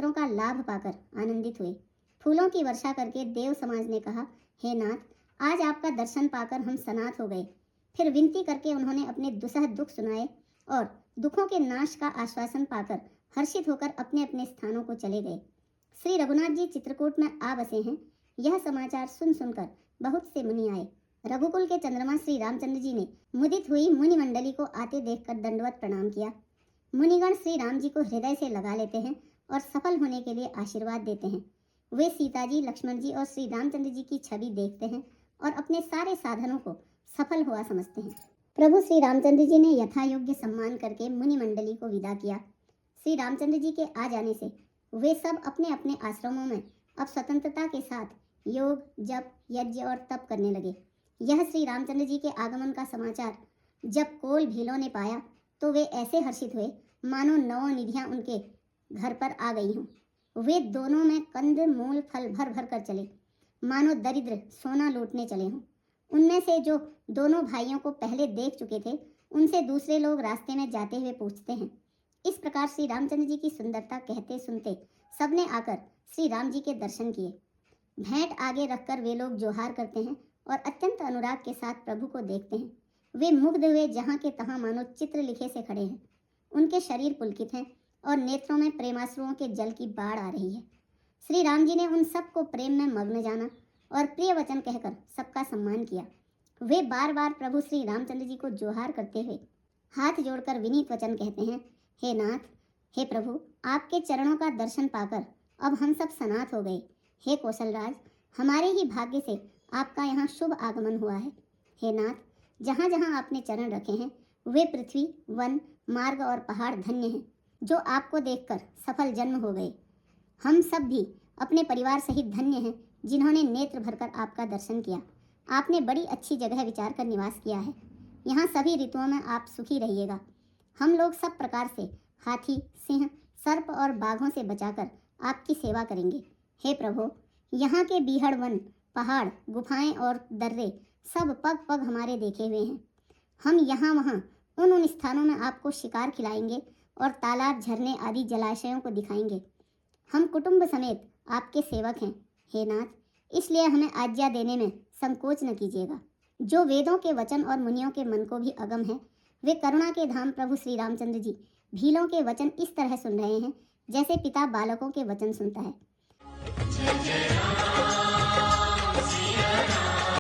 नेत्रों का लाभ पाकर आनंदित हुए। फूलों की वर्षा करके देव समाज ने कहा, हे नाथ, आज आपका दर्शन पाकर हम सनाथ हो गए। फिर विनती करके उन्होंने अपने दुसह दुख सुनाए और दुखों के नाश का आश्वासन पाकर हर्षित होकर अपने अपने स्थानों को चले गए। श्री रघुनाथ जी चित्रकूट में आ बसे हैं। यह समाचार सुन सुनकर बहुत से मुनि आए। रघुकुल के चंद्रमा श्री रामचंद्र जी ने मुदित हुई मुनि मंडली को आते देखकर दंडवत प्रणाम किया। मुनिगण श्री राम जी को हृदय से लगा लेते हैं और सफल होने के लिए आशीर्वाद देते हैं। वे सीता जी, लक्ष्मण जी और श्री रामचंद्र जी की छवि देखते हैं और अपने सारे साधनों को सफल हुआ समझते हैं। प्रभु श्री रामचंद्र जी ने यथा योग्य सम्मान करके मुनि मंडली को विदा किया। श्री रामचंद्र जी के आ जाने से वे सब अपने अपने आश्रमों में अब स्वतंत्रता के साथ योग, जप, यज्ञ और तप करने लगे। यह श्री रामचंद्र जी के आगमन का समाचार जब कोल भीलों ने पाया तो वे ऐसे हर्षित हुए मानो नौ निधियां उनके घर पर आ गई हों। वे दोनों में कंद मूल फल भर भर कर चले, मानो दरिद्र सोना लूटने चले हों। उनमें से जो दोनों भाइयों को पहले देख चुके थे, उनसे दूसरे लोग रास्ते में जाते हुए पूछते हैं। इस प्रकार श्री रामचंद्र जी की सुंदरता कहते सुनते सबने आकर श्री राम जी के दर्शन किए। भेंट आगे रखकर वे लोग जोहार करते हैं और अत्यंत अनुराग के साथ प्रभु को देखते हैं। वे मुग्ध हुए जहाँ के तहाँ मानो चित्र लिखे से खड़े हैं। उनके शरीर पुलकित हैं और नेत्रों में प्रेमाश्रुओं के जल की बाढ़ आ रही है। श्री राम जी ने उन सबको प्रेम में मग्न जाना और प्रिय वचन कहकर सबका सम्मान किया। वे बार बार प्रभु श्री रामचंद्र जी को जोहार करते हुए हाथ जोड़कर विनीत वचन कहते हैं, हे नाथ, हे प्रभु, आपके चरणों का दर्शन पाकर अब हम सब सनाथ हो गए। हे कौशलराज, हमारे ही भाग्य से आपका यहाँ शुभ आगमन हुआ है। हे नाथ, जहाँ जहाँ आपने चरण रखे हैं वे पृथ्वी, वन, मार्ग और पहाड़ धन्य हैं, जो आपको देखकर सफल जन्म हो गए। हम सब भी अपने परिवार सहित धन्य हैं, जिन्होंने नेत्र भरकर आपका दर्शन किया। आपने बड़ी अच्छी जगह विचार कर निवास किया है। यहाँ सभी ऋतुओं में आप सुखी रहिएगा। हम लोग सब प्रकार से हाथी, सिंह, सर्प और बाघों से बचाकर आपकी सेवा करेंगे। हे प्रभु, यहाँ के बीहड़ वन, पहाड़, गुफाएं और दर्रे सब पग पग हमारे देखे हुए हैं। हम यहाँ वहाँ उन स्थानों में आपको शिकार खिलाएंगे और तालाब, झरने आदि जलाशयों को दिखाएंगे। हम कुटुंब समेत आपके सेवक हैं। हे नाथ, इसलिए हमें आज्ञा देने में संकोच न कीजिएगा। जो वेदों के वचन और मुनियों के मन को भी अगम है, वे करुणा के धाम प्रभु श्री रामचंद्र जी भीलों के वचन इस तरह सुन रहे हैं जैसे पिता बालकों के वचन सुनता है। जय जय